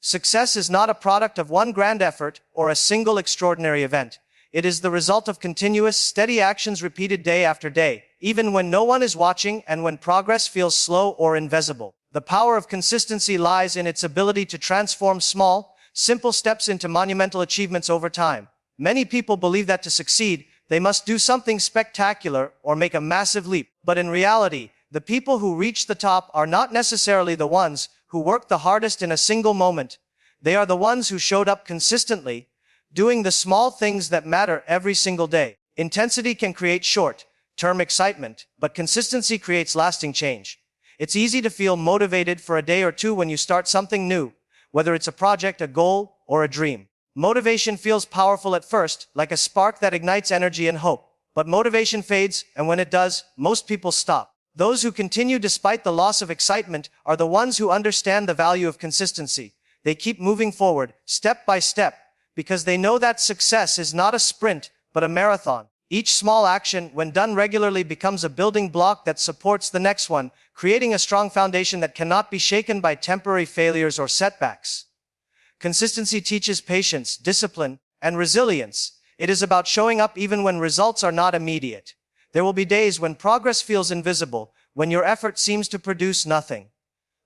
Success is not a product of one grand effort or a single extraordinary event. It is the result of continuous, steady actions repeated day after day, even when no one is watching and when progress feels slow or invisible. The power of consistency lies in its ability to transform small, simple steps into monumental achievements over time. Many people believe that to succeed, they must do something spectacular or make a massive leap. But in reality, the people who reach the top are not necessarily the ones who worked the hardest in a single moment. They are the ones who showed up consistently, doing the small things that matter every single day. Intensity can create short-term excitement, but consistency creates lasting change. It's easy to feel motivated for a day or two when you start something new, whether it's a project, a goal, or a dream. Motivation feels powerful at first, like a spark that ignites energy and hope. But motivation fades, and when it does, most people stop. Those who continue despite the loss of excitement are the ones who understand the value of consistency. They keep moving forward, step by step, because they know that success is not a sprint, but a marathon. Each small action, when done regularly, becomes a building block that supports the next one, creating a strong foundation that cannot be shaken by temporary failures or setbacks. Consistency teaches patience, discipline, and resilience. It is about showing up even when results are not immediate. There will be days when progress feels invisible, when your effort seems to produce nothing.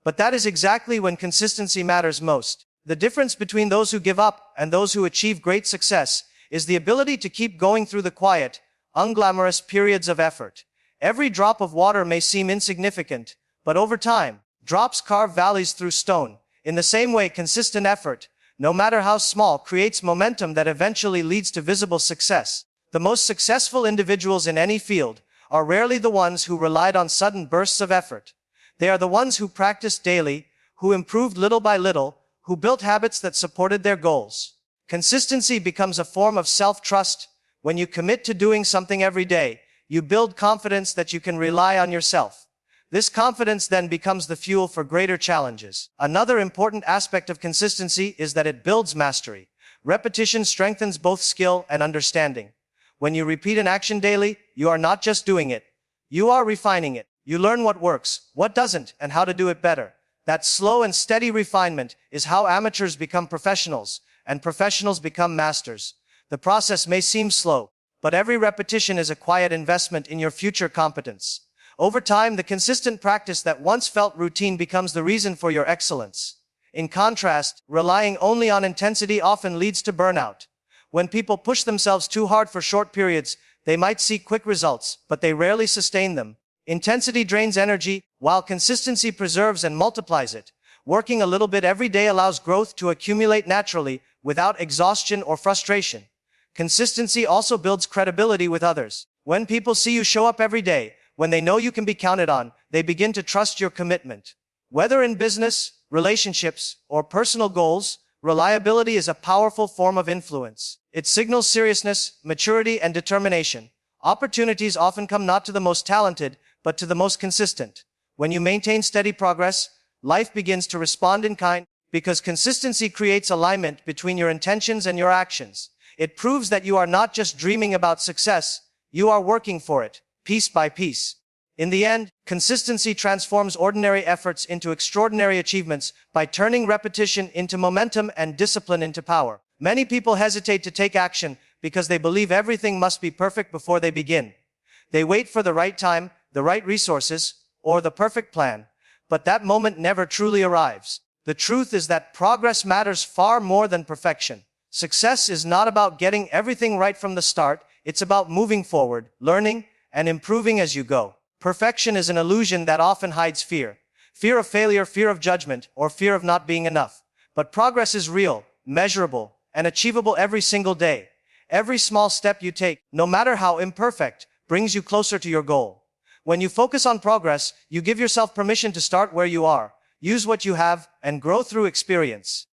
But that is exactly when consistency matters most. The difference between those who give up and those who achieve great success is the ability to keep going through the quiet, unglamorous periods of effort. Every drop of water may seem insignificant, but over time, drops carve valleys through stone. In the same way, consistent effort, no matter how small, creates momentum that eventually leads to visible success. The most successful individuals in any field are rarely the ones who relied on sudden bursts of effort. They are the ones who practiced daily, who improved little by little, who built habits that supported their goals. Consistency becomes a form of self-trust. When you commit to doing something every day, you build confidence that you can rely on yourself. This confidence then becomes the fuel for greater challenges. Another important aspect of consistency is that it builds mastery. Repetition strengthens both skill and understanding. When you repeat an action daily, you are not just doing it. You are refining it. You learn what works, what doesn't, and how to do it better. That slow and steady refinement is how amateurs become professionals, and professionals become masters. The process may seem slow, but every repetition is a quiet investment in your future competence. Over time, the consistent practice that once felt routine becomes the reason for your excellence. In contrast, relying only on intensity often leads to burnout. When people push themselves too hard for short periods, they might see quick results, but they rarely sustain them. Intensity drains energy, while consistency preserves and multiplies it. Working a little bit every day allows growth to accumulate naturally, without exhaustion or frustration. Consistency also builds credibility with others. When people see you show up every day, when they know you can be counted on, they begin to trust your commitment. Whether in business, relationships, or personal goals, reliability is a powerful form of influence. It signals seriousness, maturity, and determination. Opportunities often come not to the most talented, but to the most consistent. When you maintain steady progress, life begins to respond in kind, because consistency creates alignment between your intentions and your actions. It proves that you are not just dreaming about success, you are working for it, piece by piece. In the end, consistency transforms ordinary efforts into extraordinary achievements by turning repetition into momentum and discipline into power. Many people hesitate to take action because they believe everything must be perfect before they begin. They wait for the right time, the right resources, or the perfect plan, but that moment never truly arrives. The truth is that progress matters far more than perfection. Success is not about getting everything right from the start, it's about moving forward, learning, and improving as you go. Perfection is an illusion that often hides fear. Fear of failure, fear of judgment, or fear of not being enough. But progress is real, measurable, and achievable every single day. Every small step you take, no matter how imperfect, brings you closer to your goal. When you focus on progress, you give yourself permission to start where you are, use what you have, and grow through experience.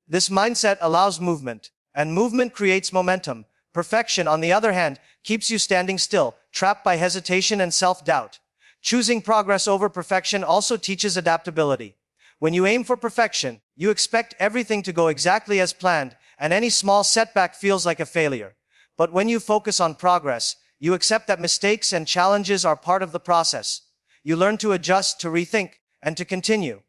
This mindset allows movement, and movement creates momentum. Perfection, on the other hand, keeps you standing still, trapped by hesitation and self-doubt. Choosing progress over perfection also teaches adaptability. When you aim for perfection, you expect everything to go exactly as planned, and any small setback feels like a failure. But when you focus on progress, you accept that mistakes and challenges are part of the process. You learn to adjust, to rethink, and to continue.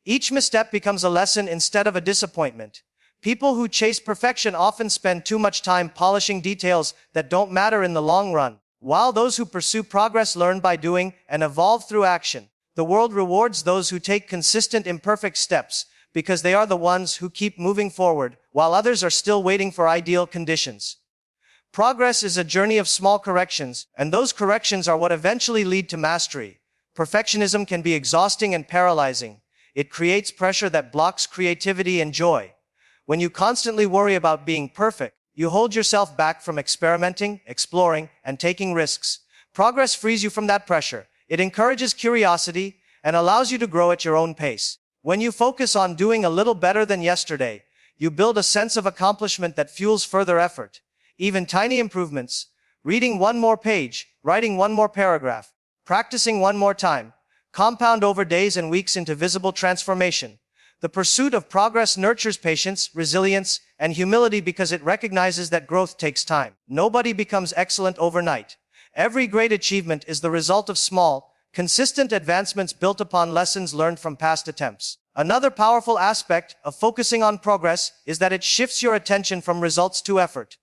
Each misstep becomes a lesson instead of a disappointment. People who chase perfection often spend too much time polishing details that don't matter in the long run, while those who pursue progress learn by doing and evolve through action. The world rewards those who take consistent imperfect steps, because they are the ones who keep moving forward, while others are still waiting for ideal conditions. Progress is a journey of small corrections, and those corrections are what eventually lead to mastery. Perfectionism can be exhausting and paralyzing. It creates pressure that blocks creativity and joy. When you constantly worry about being perfect, you hold yourself back from experimenting, exploring, and taking risks. Progress frees you from that pressure. It encourages curiosity and allows you to grow at your own pace. When you focus on doing a little better than yesterday, you build a sense of accomplishment that fuels further effort. Even tiny improvements, reading one more page, writing one more paragraph, practicing one more time, compound over days and weeks into visible transformation. The pursuit of progress nurtures patience, resilience, and humility because it recognizes that growth takes time. Nobody becomes excellent overnight. Every great achievement is the result of small, consistent advancements built upon lessons learned from past attempts. Another powerful aspect of focusing on progress is that it shifts your attention from results to effort.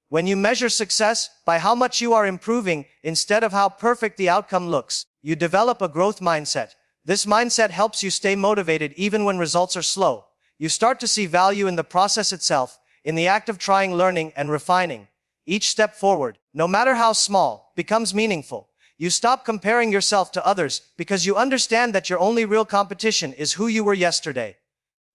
When you measure success by how much you are improving instead of how perfect the outcome looks, you develop a growth mindset. This mindset helps you stay motivated even when results are slow. You start to see value in the process itself, in the act of trying, learning, and refining. Each step forward, no matter how small, becomes meaningful. You stop comparing yourself to others because you understand that your only real competition is who you were yesterday.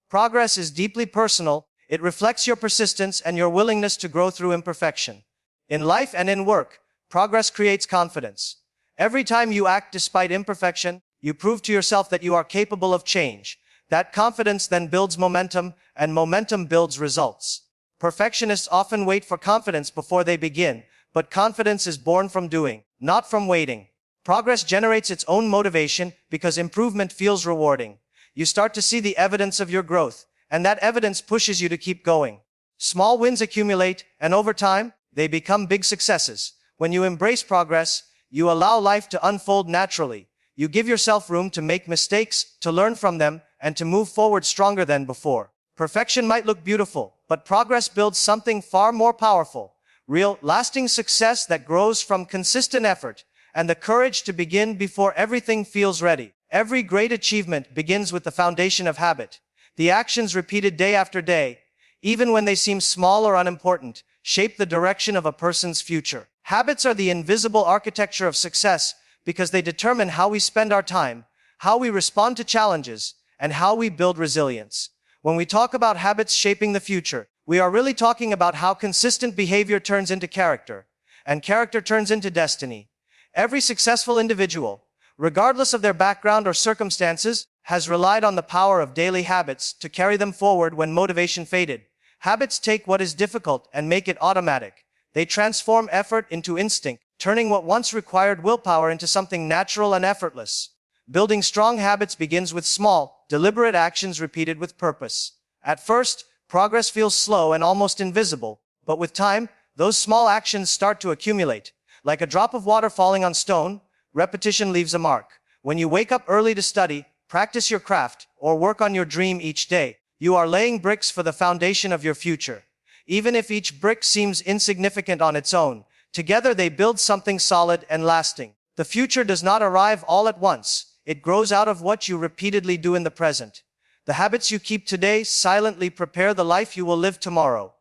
Progress is deeply personal. It reflects your persistence and your willingness to grow through imperfection. In life and in work, progress creates confidence. Every time you act despite imperfection, you prove to yourself that you are capable of change. That confidence then builds momentum, and momentum builds results. Perfectionists often wait for confidence before they begin, but confidence is born from doing, not from waiting. Progress generates its own motivation because improvement feels rewarding. You start to see the evidence of your growth, and that evidence pushes you to keep going. Small wins accumulate, and over time, they become big successes. When you embrace progress, you allow life to unfold naturally. You give yourself room to make mistakes, to learn from them, and to move forward stronger than before. Perfection might look beautiful, but progress builds something far more powerful. Real, lasting success that grows from consistent effort and the courage to begin before everything feels ready. Every great achievement begins with the foundation of habit. The actions repeated day after day, even when they seem small or unimportant, shape the direction of a person's future. Habits are the invisible architecture of success because they determine how we spend our time, how we respond to challenges, and how we build resilience. When we talk about habits shaping the future, we are really talking about how consistent behavior turns into character, and character turns into destiny. Every successful individual, regardless of their background or circumstances, has relied on the power of daily habits to carry them forward when motivation faded. Habits take what is difficult and make it automatic. They transform effort into instinct, turning what once required willpower into something natural and effortless. Building strong habits begins with small, deliberate actions repeated with purpose. At first, progress feels slow and almost invisible, but with time, those small actions start to accumulate. Like a drop of water falling on stone, repetition leaves a mark. When you wake up early to study, practice your craft, or work on your dream each day, you are laying bricks for the foundation of your future. Even if each brick seems insignificant on its own, together they build something solid and lasting. The future does not arrive all at once. It grows out of what you repeatedly do in the present. The habits you keep today silently prepare the life you will live tomorrow.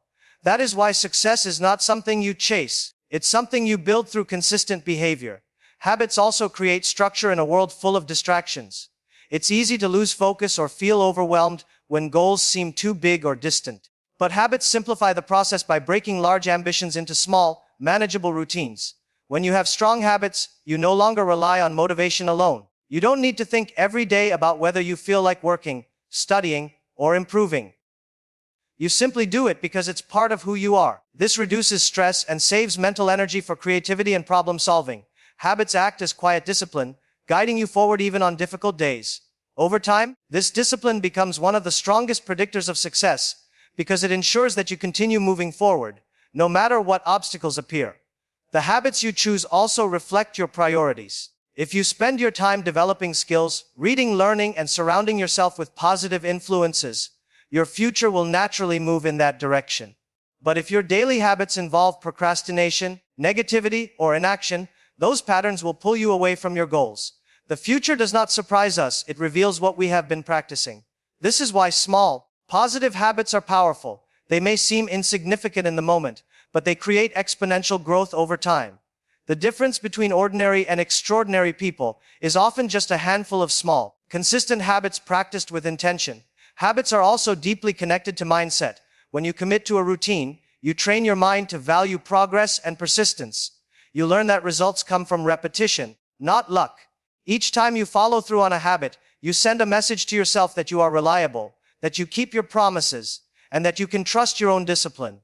That is why success is not something you chase. It's something you build through consistent behavior. Habits also create structure in a world full of distractions. It's easy to lose focus or feel overwhelmed when goals seem too big or distant. But habits simplify the process by breaking large ambitions into small, manageable routines. When you have strong habits, you no longer rely on motivation alone. You don't need to think every day about whether you feel like working, studying, or improving. You simply do it because it's part of who you are. This reduces stress and saves mental energy for creativity and problem solving. Habits act as quiet discipline, guiding you forward even on difficult days. Over time, this discipline becomes one of the strongest predictors of success because it ensures that you continue moving forward, no matter what obstacles appear. The habits you choose also reflect your priorities. If you spend your time developing skills, reading, learning, and surrounding yourself with positive influences, your future will naturally move in that direction. But if your daily habits involve procrastination, negativity, or inaction, those patterns will pull you away from your goals. The future does not surprise us, it reveals what we have been practicing. This is why small, positive habits are powerful. They may seem insignificant in the moment, but they create exponential growth over time. The difference between ordinary and extraordinary people is often just a handful of small, consistent habits practiced with intention. Habits are also deeply connected to mindset. When you commit to a routine, you train your mind to value progress and persistence. You learn that results come from repetition, not luck. Each time you follow through on a habit, you send a message to yourself that you are reliable, that you keep your promises, and that you can trust your own discipline.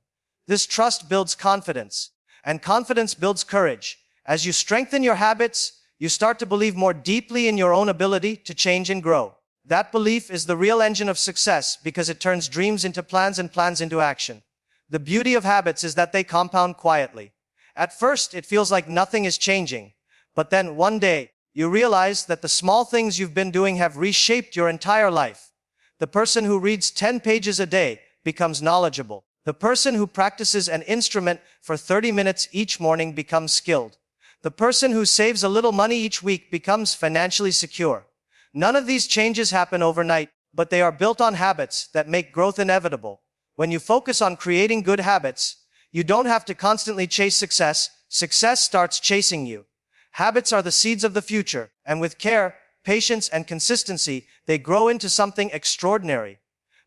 This trust builds confidence, and confidence builds courage. As you strengthen your habits, you start to believe more deeply in your own ability to change and grow. That belief is the real engine of success because it turns dreams into plans and plans into action. The beauty of habits is that they compound quietly. At first, it feels like nothing is changing, but then one day, you realize that the small things you've been doing have reshaped your entire life. The person who reads 10 pages a day becomes knowledgeable. The person who practices an instrument for 30 minutes each morning becomes skilled. The person who saves a little money each week becomes financially secure. None of these changes happen overnight, but they are built on habits that make growth inevitable. When you focus on creating good habits, you don't have to constantly chase success. Success starts chasing you. Habits are the seeds of the future, and with care, patience, and consistency, they grow into something extraordinary.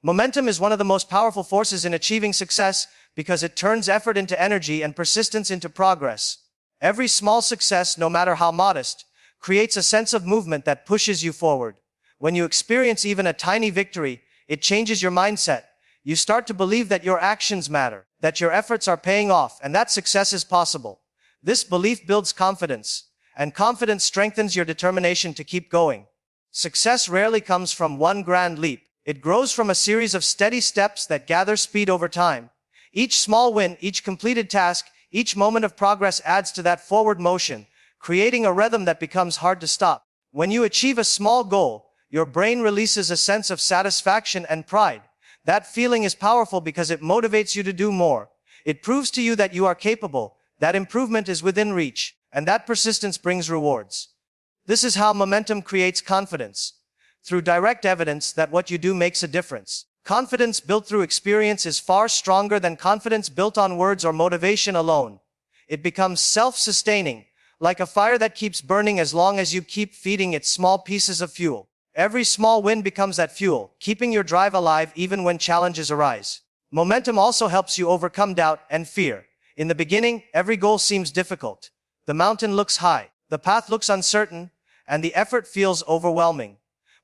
Momentum is one of the most powerful forces in achieving success because it turns effort into energy and persistence into progress. Every small success, no matter how modest, creates a sense of movement that pushes you forward. When you experience even a tiny victory, it changes your mindset. You start to believe that your actions matter, that your efforts are paying off, and that success is possible. This belief builds confidence, and confidence strengthens your determination to keep going. Success rarely comes from one grand leap. It grows from a series of steady steps that gather speed over time. Each small win, each completed task, each moment of progress adds to that forward motion, creating a rhythm that becomes hard to stop. When you achieve a small goal, your brain releases a sense of satisfaction and pride. That feeling is powerful because it motivates you to do more. It proves to you that you are capable, that improvement is within reach, and that persistence brings rewards. This is how momentum creates confidence, through direct evidence that what you do makes a difference. Confidence built through experience is far stronger than confidence built on words or motivation alone. It becomes self-sustaining, like a fire that keeps burning as long as you keep feeding it small pieces of fuel. Every small win becomes that fuel, keeping your drive alive even when challenges arise. Momentum also helps you overcome doubt and fear. In the beginning, every goal seems difficult. The mountain looks high, the path looks uncertain, and the effort feels overwhelming.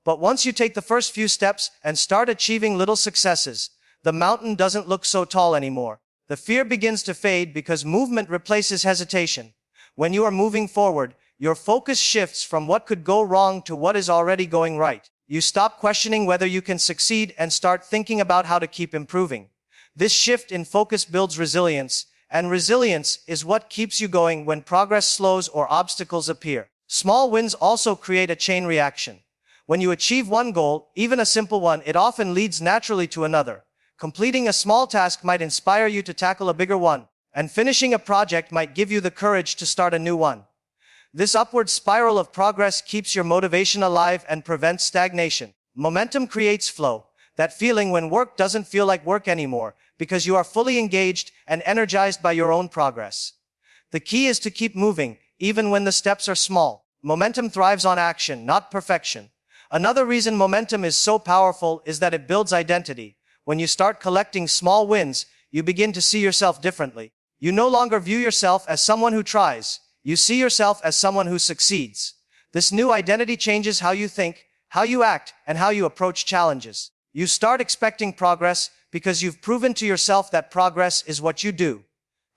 But once you take the first few steps and start achieving little successes, the mountain doesn't look so tall anymore. The fear begins to fade because movement replaces hesitation. When you are moving forward, your focus shifts from what could go wrong to what is already going right. You stop questioning whether you can succeed and start thinking about how to keep improving. This shift in focus builds resilience, and resilience is what keeps you going when progress slows or obstacles appear. Small wins also create a chain reaction. When you achieve one goal, even a simple one, it often leads naturally to another. Completing a small task might inspire you to tackle a bigger one, and finishing a project might give you the courage to start a new one. This upward spiral of progress keeps your motivation alive and prevents stagnation. Momentum creates flow, that feeling when work doesn't feel like work anymore, because you are fully engaged and energized by your own progress. The key is to keep moving, even when the steps are small. Momentum thrives on action, not perfection. Another reason momentum is so powerful is that it builds identity. When you start collecting small wins, you begin to see yourself differently. You no longer view yourself as someone who tries. You see yourself as someone who succeeds. This new identity changes how you think, how you act, and how you approach challenges. You start expecting progress because you've proven to yourself that progress is what you do.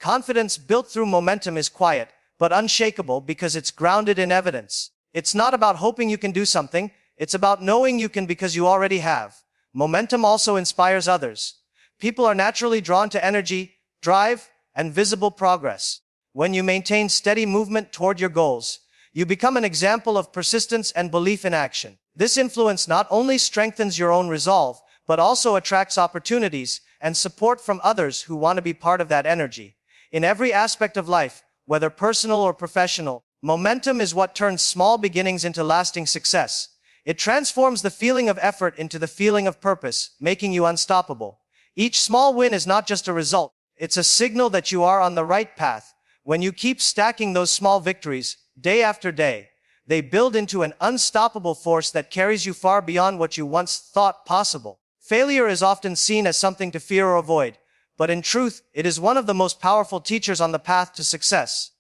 Confidence built through momentum is quiet, but unshakable because it's grounded in evidence. It's not about hoping you can do something, it's about knowing you can because you already have. Momentum also inspires others. People are naturally drawn to energy, drive, and visible progress. When you maintain steady movement toward your goals, You become an example of persistence and belief in action. This influence not only strengthens your own resolve, but also attracts opportunities and support from others who want to be part of that energy. In every aspect of life, whether personal or professional, momentum is what turns small beginnings into lasting success. It transforms the feeling of effort into the feeling of purpose, making you unstoppable. Each small win is not just a result, it's a signal that you are on the right path. When you keep stacking those small victories, day after day, they build into an unstoppable force that carries you far beyond what you once thought possible. Failure is often seen as something to fear or avoid, but in truth, it is one of the most powerful teachers on the path to success.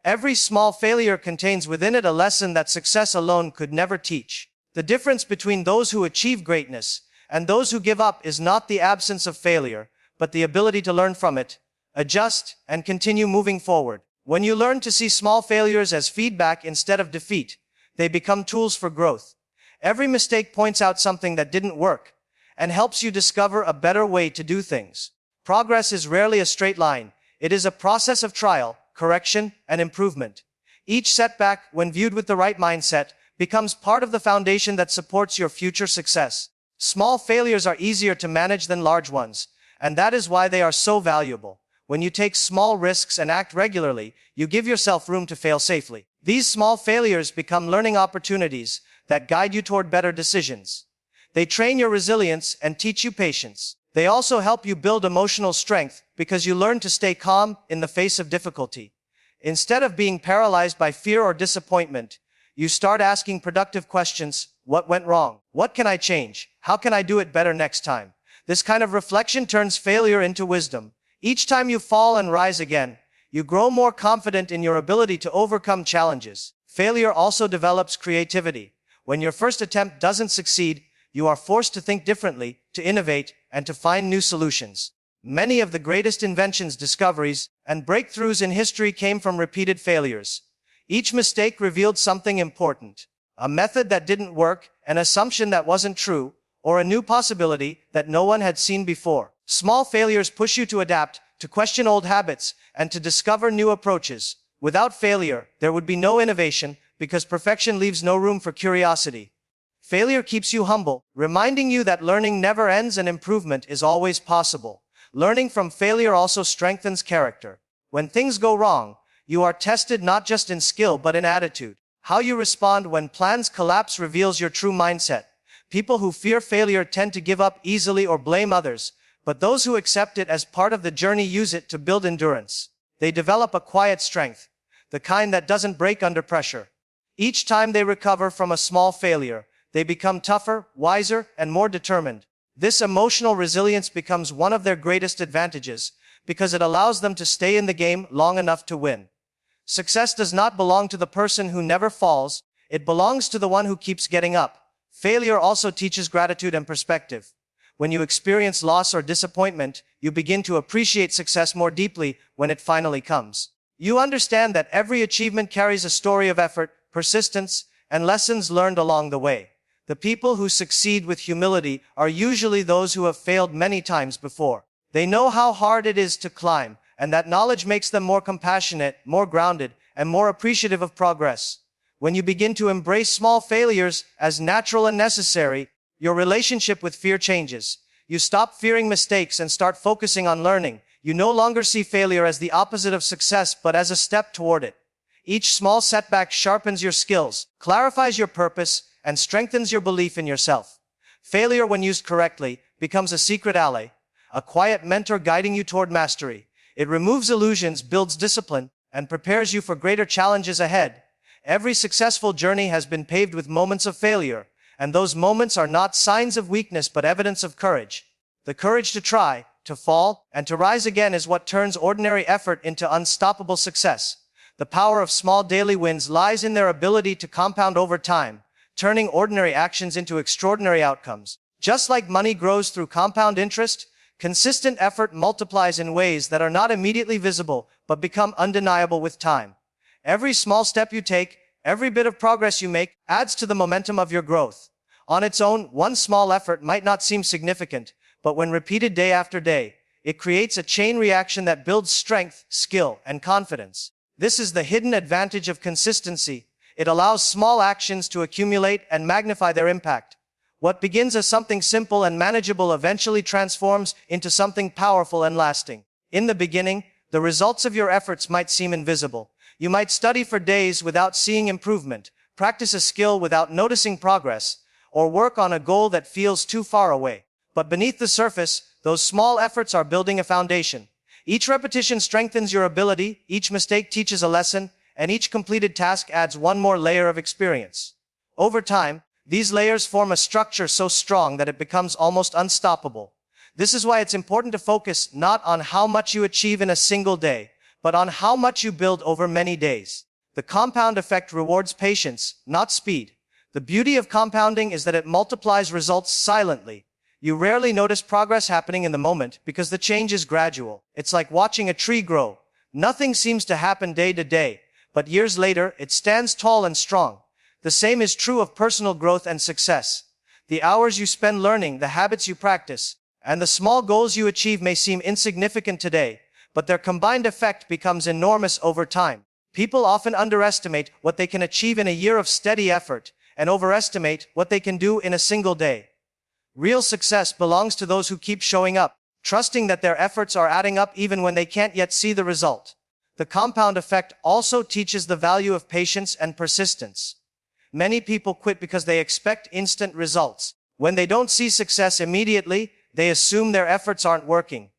Every small failure contains within it a lesson that success alone could never teach. The difference between those who achieve greatness and those who give up is not the absence of failure, but the ability to learn from it, adjust, and continue moving forward. When you learn to see small failures as feedback instead of defeat, they become tools for growth. Every mistake points out something that didn't work and helps you discover a better way to do things. Progress is rarely a straight line. It is a process of trial, correction, and improvement. Each setback, when viewed with the right mindset, becomes part of the foundation that supports your future success. Small failures are easier to manage than large ones, and that is why they are so valuable. When you take small risks and act regularly, you give yourself room to fail safely. These small failures become learning opportunities that guide you toward better decisions. They train your resilience and teach you patience. They also help you build emotional strength because you learn to stay calm in the face of difficulty. Instead of being paralyzed by fear or disappointment, you start asking productive questions. What went wrong? What can I change? How can I do it better next time? This kind of reflection turns failure into wisdom. Each time you fall and rise again, you grow more confident in your ability to overcome challenges. Failure also develops creativity. When your first attempt doesn't succeed, you are forced to think differently, to innovate, and to find new solutions. Many of the greatest inventions, discoveries, and breakthroughs in history came from repeated failures. Each mistake revealed something important. A method that didn't work, an assumption that wasn't true, or a new possibility that no one had seen before. Small failures push you to adapt, to question old habits, and to discover new approaches. Without failure, there would be no innovation, because perfection leaves no room for curiosity. Failure keeps you humble, reminding you that learning never ends and improvement is always possible. Learning from failure also strengthens character. When things go wrong, you are tested not just in skill but in attitude. How you respond when plans collapse reveals your true mindset. People who fear failure tend to give up easily or blame others, but those who accept it as part of the journey use it to build endurance. They develop a quiet strength, the kind that doesn't break under pressure. Each time they recover from a small failure, they become tougher, wiser, and more determined. This emotional resilience becomes one of their greatest advantages, because it allows them to stay in the game long enough to win. Success does not belong to the person who never falls, it belongs to the one who keeps getting up. Failure also teaches gratitude and perspective. When you experience loss or disappointment, you begin to appreciate success more deeply when it finally comes. You understand that every achievement carries a story of effort, persistence, and lessons learned along the way. The people who succeed with humility are usually those who have failed many times before. They know how hard it is to climb, and that knowledge makes them more compassionate, more grounded, and more appreciative of progress. When you begin to embrace small failures as natural and necessary, your relationship with fear changes. You stop fearing mistakes and start focusing on learning. You no longer see failure as the opposite of success, but as a step toward it. Each small setback sharpens your skills, clarifies your purpose, and strengthens your belief in yourself. Failure, when used correctly, becomes a secret ally, a quiet mentor guiding you toward mastery. It removes illusions, builds discipline, and prepares you for greater challenges ahead. Every successful journey has been paved with moments of failure, and those moments are not signs of weakness but evidence of courage. The courage to try, to fall, and to rise again is what turns ordinary effort into unstoppable success. The power of small daily wins lies in their ability to compound over time, turning ordinary actions into extraordinary outcomes. Just like money grows through compound interest, consistent effort multiplies in ways that are not immediately visible but become undeniable with time. Every small step you take, every bit of progress you make, adds to the momentum of your growth. On its own, one small effort might not seem significant, but when repeated day after day, it creates a chain reaction that builds strength, skill, and confidence. This is the hidden advantage of consistency. It allows small actions to accumulate and magnify their impact. What begins as something simple and manageable eventually transforms into something powerful and lasting. In the beginning, the results of your efforts might seem invisible. You might study for days without seeing improvement, practice a skill without noticing progress, or work on a goal that feels too far away. But beneath the surface, those small efforts are building a foundation. Each repetition strengthens your ability, each mistake teaches a lesson, and each completed task adds one more layer of experience. Over time, these layers form a structure so strong that it becomes almost unstoppable. This is why it's important to focus not on how much you achieve in a single day, but on how much you build over many days. The compound effect rewards patience, not speed. The beauty of compounding is that it multiplies results silently. You rarely notice progress happening in the moment because the change is gradual. It's like watching a tree grow. Nothing seems to happen day to day, but years later, it stands tall and strong. The same is true of personal growth and success. The hours you spend learning, the habits you practice, and the small goals you achieve may seem insignificant today, but their combined effect becomes enormous over time. People often underestimate what they can achieve in a year of steady effort and overestimate what they can do in a single day. Real success belongs to those who keep showing up, trusting that their efforts are adding up even when they can't yet see the result. The compound effect also teaches the value of patience and persistence. Many people quit because they expect instant results. When they don't see success immediately, they assume their efforts aren't working.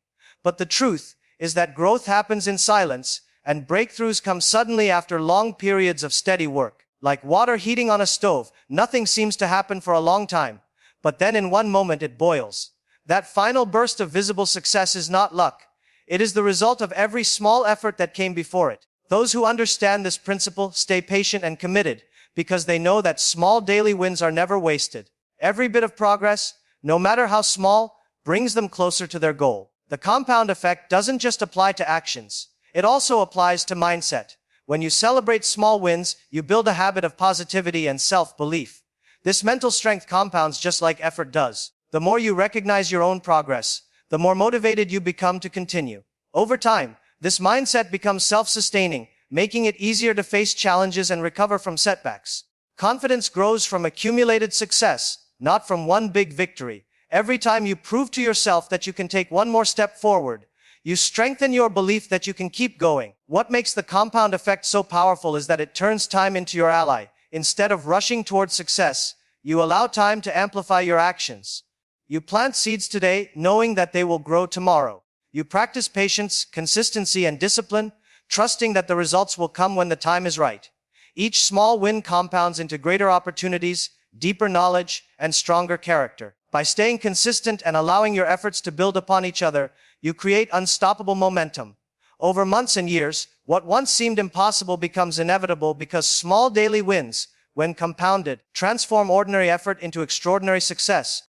But the truth is that growth happens in silence, and breakthroughs come suddenly after long periods of steady work. Like water heating on a stove, nothing seems to happen for a long time, but then in one moment it boils. That final burst of visible success is not luck. It is the result of every small effort that came before it. Those who understand this principle stay patient and committed, because they know that small daily wins are never wasted. Every bit of progress, no matter how small, brings them closer to their goal. The compound effect doesn't just apply to actions. It also applies to mindset. When you celebrate small wins, you build a habit of positivity and self-belief. This mental strength compounds just like effort does. The more you recognize your own progress, the more motivated you become to continue. Over time, this mindset becomes self-sustaining, making it easier to face challenges and recover from setbacks. Confidence grows from accumulated success, not from one big victory. Every time you prove to yourself that you can take one more step forward, you strengthen your belief that you can keep going. What makes the compound effect so powerful is that it turns time into your ally. Instead of rushing towards success, you allow time to amplify your actions. You plant seeds today, knowing that they will grow tomorrow. You practice patience, consistency, and discipline, trusting that the results will come when the time is right. Each small win compounds into greater opportunities, deeper knowledge, and stronger character. By staying consistent and allowing your efforts to build upon each other, you create unstoppable momentum. Over months and years, what once seemed impossible becomes inevitable because small daily wins, when compounded, transform ordinary effort into extraordinary success.